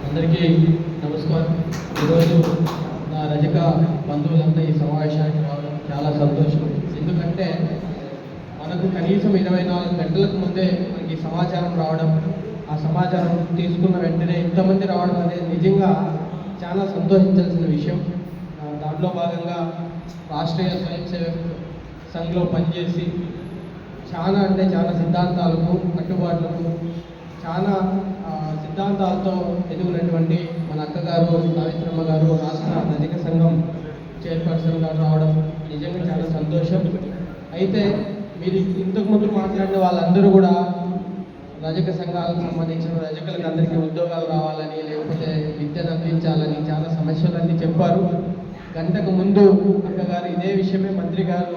అందరికీ నమస్కారం. ఈరోజు నా రజక బంధువులంతా ఈ సమావేశానికి రావడం చాలా సంతోషం. ఎందుకంటే మనకు కనీసం 24 గంటలకు ముందే మనకి సమాచారం రావడం, ఆ సమాచారం తీసుకున్న వెంటనే ఇంతమంది రావడం అనేది నిజంగా చాలా సంతోషించాల్సిన విషయం. దాంట్లో భాగంగా రాష్ట్రీయ స్వయం సేవక్ సంఘ్లో పనిచేసి చాలా సిద్ధాంతాలకు కట్టుబాట్లకు చాలా సిద్ధాంతాలతో ఎదుగునటువంటి మన అక్కగారు సావిత్రమ్మ గారు రాష్ట్ర రజక సంఘం చైర్పర్సన్గా రావడం నిజంగా చాలా సంతోషం. అయితే మీరు ఇంతకుముందు మాట్లాడిన వాళ్ళందరూ కూడా రజక సంఘాలకు సంబంధించిన రజకులకు అందరికీ ఉద్యోగాలు రావాలని, లేకపోతే విద్యను అందించాలని చాలా సమస్యలన్నీ చెప్పారు. గంటకు ముందు అక్కగారు ఇదే విషయమే మంత్రి గారు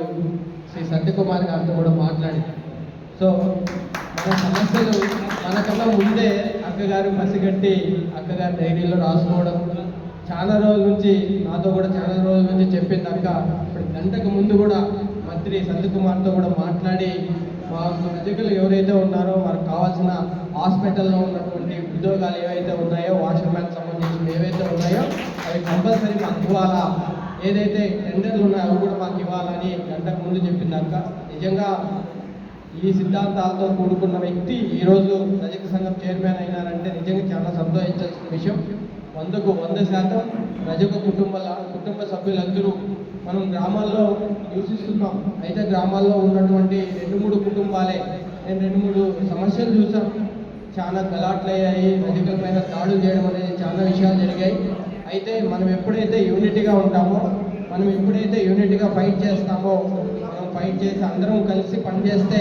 శ్రీ సత్యకుమార్ గారితో కూడా మాట్లాడింది. సో మన సమస్యలు మనకన్నా ముందే అక్కగారు పసిగట్టి అక్కగారి డైరీలో రాసుకోవడం చాలా రోజుల నుంచి నాతో కూడా చాలా రోజుల నుంచి చెప్పింది అక్క. ఇప్పుడు గంటకు ముందు కూడా మంత్రి సత్యకుమార్తో కూడా మాట్లాడి మా రజకులు ఎవరైతే ఉన్నారో వారికి కావాల్సిన హాస్పిటల్లో ఉన్నటువంటి ఉద్యోగాలు ఏవైతే ఉన్నాయో, వాషర్మ్యాన్ సంబంధించిన ఏవైతే ఉన్నాయో అవి కంపల్సరీ మాకు ఇవ్వాలా, ఏదైతే టెండర్లు ఉన్నాయో అవి కూడా మాకు ఇవ్వాలని గంటకు ముందు చెప్పింది అక్క. నిజంగా ఈ సిద్ధాంతాలతో కూడుకున్న వ్యక్తి ఈరోజు రజక సంఘం చైర్మన్ అయినారంటే నిజంగా చాలా సంతోషించాల్సిన విషయం. 100% రజక కుటుంబ సభ్యులందరూ మనం గ్రామాల్లో నివసిస్తున్నాం. అయితే గ్రామాల్లో ఉన్నటువంటి 2-3 కుటుంబాలే. నేను 2-3 సమస్యలు చూసాం. చాలా గలాట్లు అయ్యాయి, రజకుల పైన దాడులు చేయడం అనేది చాలా విషయాలు జరిగాయి. అయితే మనం ఎప్పుడైతే యూనిటీగా ఉంటామో, మనం ఎప్పుడైతే యూనిటీగా ఫైట్ చేస్తామో, మనం ఫైట్ చేసి అందరం కలిసి పనిచేస్తే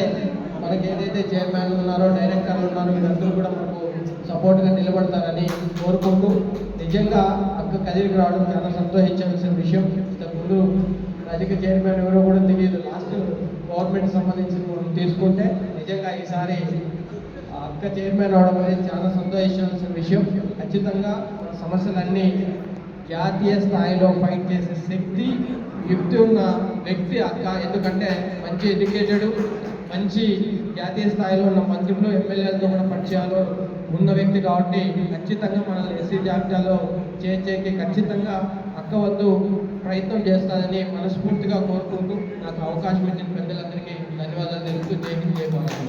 మనకి ఏదైతే చైర్మన్లు ఉన్నారో, డైరెక్టర్లు ఉన్నారో వీళ్ళందరూ కూడా మనకు సపోర్ట్గా నిలబడతారని కోరుకుంటూ, నిజంగా అక్క కదిరికి రావడం చాలా సంతోషించాల్సిన విషయం. ఇంతకుముందు రజక చైర్మన్ ఎవరో కూడా తెలియదు. లాస్ట్ గవర్నమెంట్ సంబంధించిన మనం తీసుకుంటే నిజంగా ఈసారి అక్క చైర్మన్ అవడం అనేది చాలా సంతోషించాల్సిన విషయం. ఖచ్చితంగా మన సమస్యలన్నీ జాతీయ స్థాయిలో ఫైట్ చేసే యుక్తి ఉన్న వ్యక్తి అక్క. ఎందుకంటే మంచి ఎడ్యుకేటెడ్, మంచి జాతీయ స్థాయిలో ఉన్న మంత్రులు, ఎమ్మెల్యేలతో కూడా పరిచయాలు ఉన్న వ్యక్తి కాబట్టి ఖచ్చితంగా మనల్ని ఎస్సీ జాబితాలో చేర్చేకి ఖచ్చితంగా అక్క వద్దు ప్రయత్నం చేస్తానని మనస్ఫూర్తిగా కోరుకుంటూ నాకు అవకాశం ఇచ్చిన పెద్దలందరికీ ధన్యవాదాలు తెలుపుతూ జై హింద్, జై భారత్.